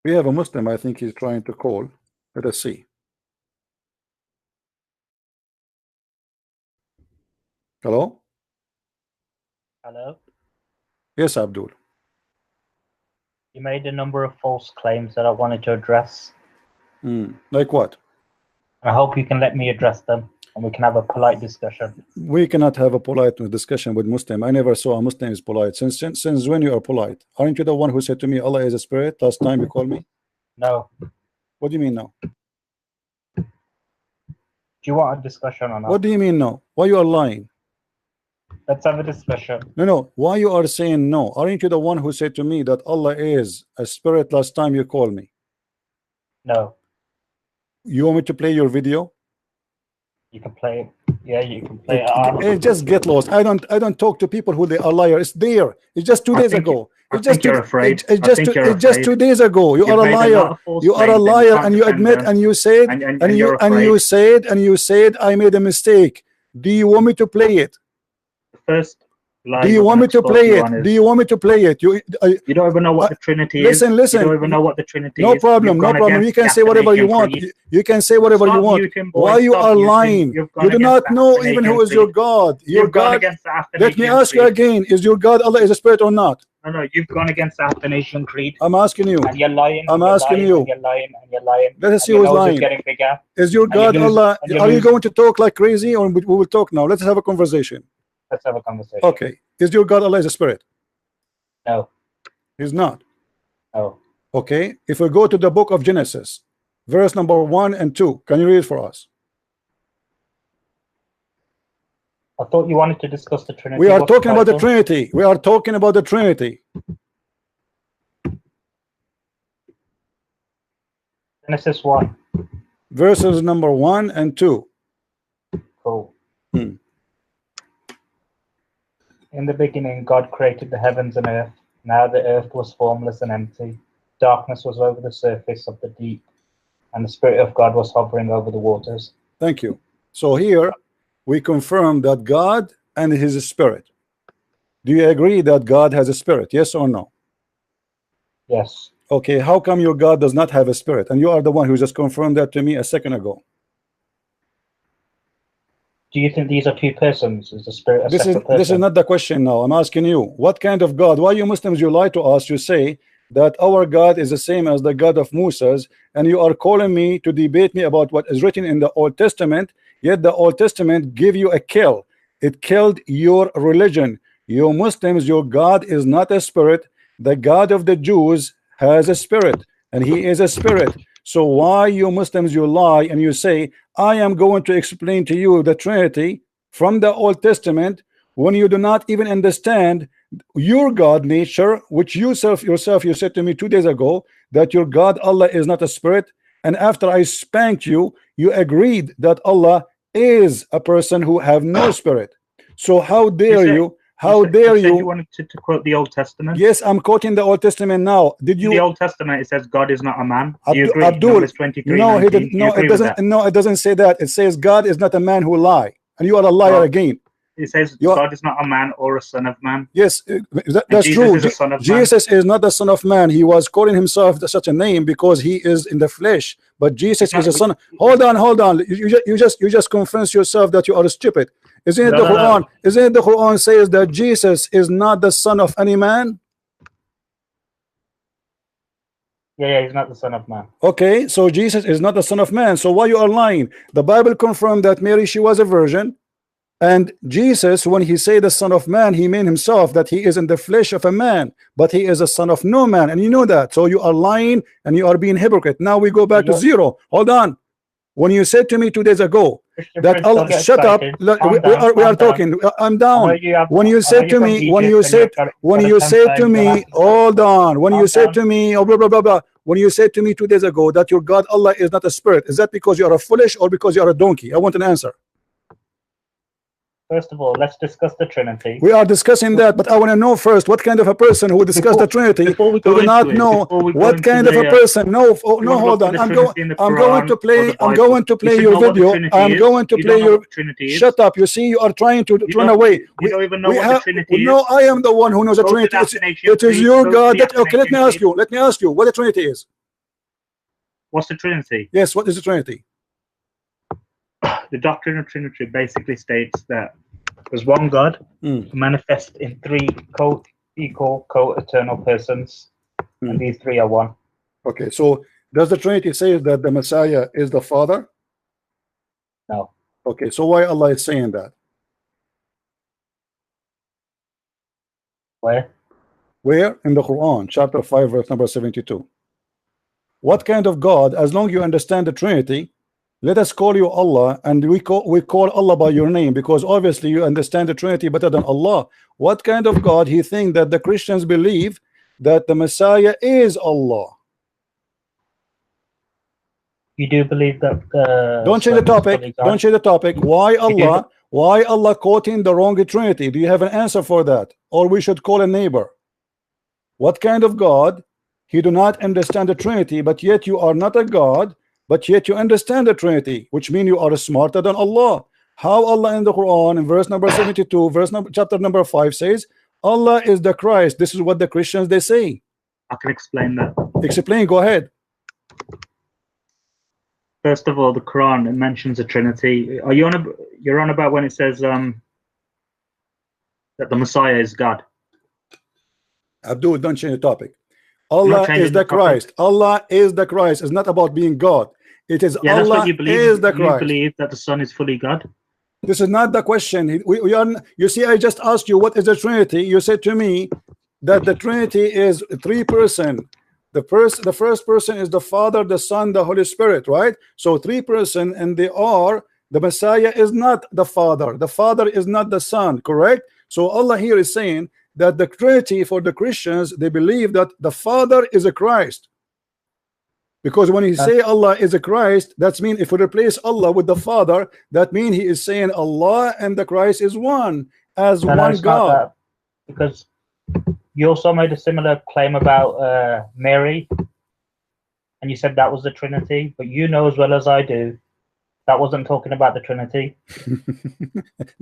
We have a Muslim, I think he's trying to call. Let us see. Hello? Hello? Yes, Abdul. You made a number of false claims that I wanted to address. Like what? I hope you can let me address them and we can have a polite discussion. We cannot have a polite discussion with Muslim. I never saw a Muslim is polite. Since when you are polite? Aren't you the one who said to me Allah is a spirit last time you called me? No. What do you mean no? Do you want a discussion or not? What do you mean no? Why you are lying? Let's have a discussion. No. Why you are saying no? Aren't you the one who said to me that Allah is a spirit last time you called me? No. You want me to play your video? You can play it. Yeah, you can play it. Just get lost. I don't talk to people who they are liars. It's there. It's just 2 days ago. It's just you're afraid. It's just 2 days ago. You are a liar. You are a liar, and you admit, and you said, and you said I made a mistake. Do you want me to play it? First. Do you want me to play it? Do you want me to play it? You don't even know what the Trinity is. Listen. You don't even know what the Trinity is. No problem. You can say whatever you want. You can say whatever you want. Why you are lying? You do not know even who is your God. Your God. Let me ask you again: is your God Allah is a spirit or not? No. You've gone against the Athanasian Creed. I'm asking you. And you're lying. I'm asking you. You're lying. And you're lying. Let us see who's lying. Getting bigger. Is your God Allah? Are you going to talk like crazy, or we will talk now? Let's have a conversation. Let's have a conversation. Okay. Is your God Allah is a spirit? No. He's not. No. Okay. If we go to the book of Genesis, verse number 1 and 2, can you read it for us? I thought you wanted to discuss the Trinity. We are talking about the Trinity. We are talking about the Trinity. Genesis 1. Verses number 1 and 2. Cool. In the beginning, God created the heavens and earth. Now the earth was formless and empty. Darkness was over the surface of the deep, and the Spirit of God was hovering over the waters. Thank you. So here we confirm that God and His Spirit. Do you agree that God has a spirit? Yes or no? Yes. Okay. How come your God does not have a spirit? And you are the one who just confirmed that to me a second ago. Do you think these are two persons? Is the spirit a separate person? This is not the question now. I'm asking you, what kind of God? Why you Muslims, you lie to us? You say that our God is the same as the God of Moses, and you are calling me to debate me about what is written in the Old Testament, yet the Old Testament give you a kill. It killed your religion. You Muslims, your God is not a spirit. The God of the Jews has a spirit, and He is a spirit. So why you Muslims, you lie and you say I am going to explain to you the Trinity from the Old Testament when you do not even understand your God nature, which yourself you said to me 2 days ago that your God Allah is not a spirit, and after I spanked you, you agreed that Allah is a person who have no spirit. So how dare you? How dare you? You wanted to quote the Old Testament. Yes, I'm quoting the Old Testament now. Did you? In the Old Testament, it says God is not a man. Do you agree? Abdul, Numbers 23, no, 19. he didn't. No, it doesn't. No, it doesn't say that. It says God is not a man who lie, and you are a liar again. It says God is not a man or a son of man. Yes, that's true. Jesus is not the son of man. He was calling himself such a name because he is in the flesh. But Jesus is a son. Hold on. You just convince yourself that you are stupid. Isn't it the Quran? No. Isn't it the Quran says that Jesus is not the son of any man? Yeah, he's not the son of man. Okay, so Jesus is not the son of man. So why you are lying? The Bible confirmed that Mary, she was a virgin. And Jesus, when he said the son of man, he meant himself that he is in the flesh of a man, but he is a son of no man. And you know that. So you are lying and you are being hypocrite. Now we go back to zero. Hold on. When you said to me 2 days ago that Allah, shut up. We are talking. I'm down. When you said to me, hold on. When you said to me, oh, blah, blah, blah, blah. When you said to me 2 days ago that your God Allah is not a spirit, is that because you are a foolish or because you are a donkey? I want an answer. First of all, let's discuss the Trinity. We are discussing that, but I want to know first what kind of a person who will discuss the Trinity who do not know what kind of a person. No, hold on. I'm going to play your video. I'm going to play your. Shut up! You see, you are trying to run away. You don't even know what the Trinity is. No, I am the one who knows the Trinity. It is your God. Okay, let me ask you what the Trinity is. What's the Trinity? Yes, what is the Trinity? The doctrine of Trinity basically states that there's one God manifest in three co-equal, co-eternal persons, and these three are one. Okay, so does the Trinity say that the Messiah is the Father? No. Okay, so why Allah is saying that? Where? Where? In the Quran, chapter 5, verse number 72. What kind of God, as long as you understand the Trinity, let us call you Allah, and we call Allah by your name, because obviously you understand the Trinity better than Allah. What kind of God he think that the Christians believe that the Messiah is Allah? You do believe that don't change the topic. Don't change the topic. Why Allah? Why Allah quoting the wrong Trinity? Do you have an answer for that? Or we should call a neighbor? What kind of God? He do not understand the Trinity, but yet you are not a God, but yet you understand the Trinity, which means you are smarter than Allah. How Allah in the Quran in verse number 72, chapter number 5 says Allah is the Christ. This is what the Christians they say. I can explain that. Explain, go ahead. First of all, the Quran, it mentions the Trinity. Are you on? You're on about when it says that the Messiah is God. Abdul, don't change the topic. Allah is the Christ. Allah is the Christ. It's not about being God. It is Allah that's what you believe. Is the Christ. You believe that the Son is fully God. This is not the question. We are. You see, I just asked you what is the Trinity. You said to me that the Trinity is 3 persons. The first person is the Father, the Son, the Holy Spirit, right? So 3 persons, and they are the Messiah is not the Father. The Father is not the Son, correct? So Allah here is saying that the Trinity for the Christians, they believe that the Father is a Christ. Because when he say Allah is a Christ, that means if we replace Allah with the Father, that means he is saying Allah and the Christ is one, as one God. Because you also made a similar claim about Mary, and you said that was the Trinity, but you know as well as I do that wasn't talking about the Trinity.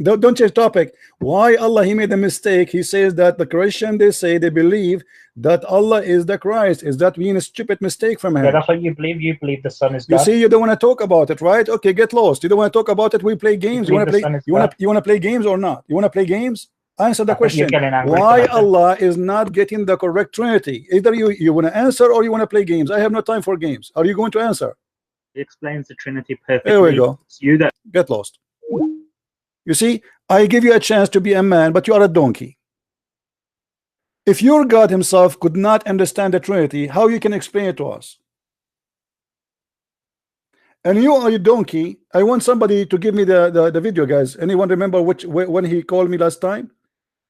Don't change topic. Why Allah he made a mistake? He says that the Christian, they say they believe that Allah is the Christ. Is that being a stupid mistake from him? Yeah, that's what you believe. You believe the Son is God. You see, you don't want to talk about it, right? Okay, get lost. You don't want to talk about it. We play games. You want to play? You want to play games or not? You want to play games? Answer the question. Why Allah is not getting the correct Trinity? Either you want to answer or you want to play games. I have no time for games. Are you going to answer? He explains the Trinity perfectly. There we go. It's you that get lost. You see, I give you a chance to be a man, but you are a donkey. If your God himself could not understand the Trinity, how you can explain it to us? And you are a donkey. I want somebody to give me the video, guys. Anyone remember when he called me last time?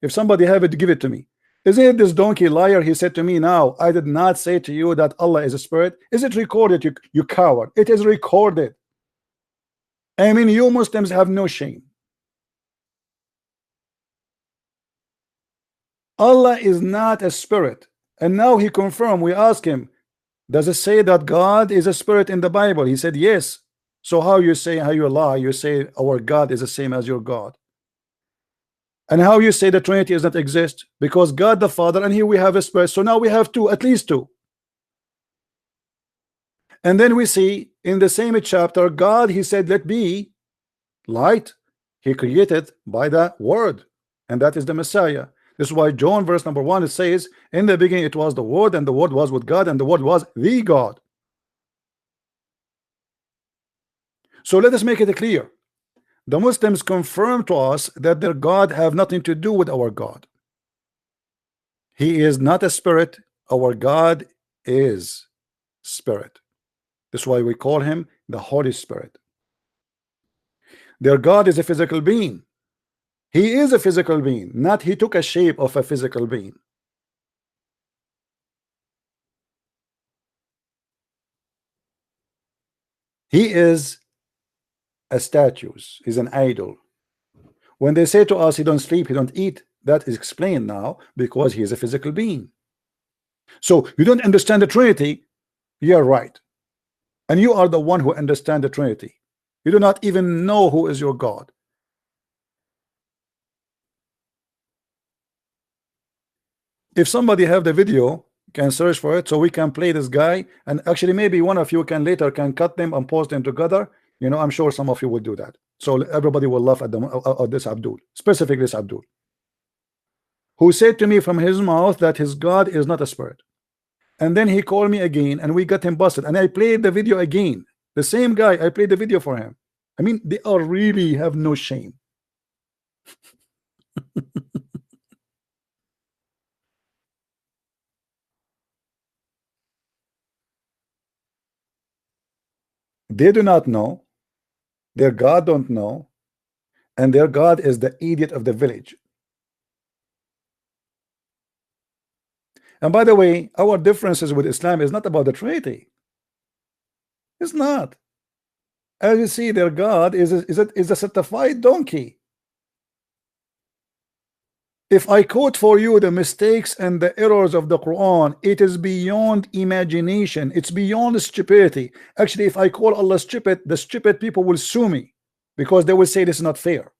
If somebody have it, give it to me. Isn't it this donkey liar? He said to me, now I did not say to you that Allah is a spirit. Is it recorded, you coward? It is recorded. I mean, you Muslims have no shame. Allah is not a spirit. And now he confirmed. We asked him, does it say that God is a spirit in the Bible? He said yes. So how you say, how you lie? You say our God is the same as your God. And how you say the Trinity does not exist? Because God the Father, and here we have a spirit. So now we have two, at least two. And then we see in the same chapter, God, he said, let be light. He created by the word, and that is the Messiah. This is why John verse number 1, it says, in the beginning it was the word, and the word was with God, and the word was the God. So let us make it clear. The Muslims confirm to us that their God have nothing to do with our God. He is not a spirit. Our God is spirit. That's why we call him the Holy Spirit. Their God is a physical being. He is a physical being, not he took a shape of a physical being. He is a statue, is an idol. When they say to us he don't sleep, he don't eat, that is explained now because he is a physical being. So you don't understand the Trinity, you're right. And you are the one who understand the Trinity. You do not even know who is your God. If somebody have the video, Can search for it so we can play this guy, and actually maybe one of you can later can cut them and post them together. You know, I'm sure some of you will do that, so everybody will laugh at this Abdul, specifically this Abdul, who said to me from his mouth that his God is not a spirit. And then he called me again and we got him busted, and I played the video again. The same guy, I played the video for him. I mean, they are really have no shame. They do not know, their God don't know, and their God is the idiot of the village. And by the way, our differences with Islam is not about the Trinity. It's not. As you see, their God is a certified donkey. If I quote for you the mistakes and the errors of the Quran, it is beyond imagination. It's beyond stupidity. Actually, if I call Allah stupid, the stupid people will sue me because they will say this is not fair.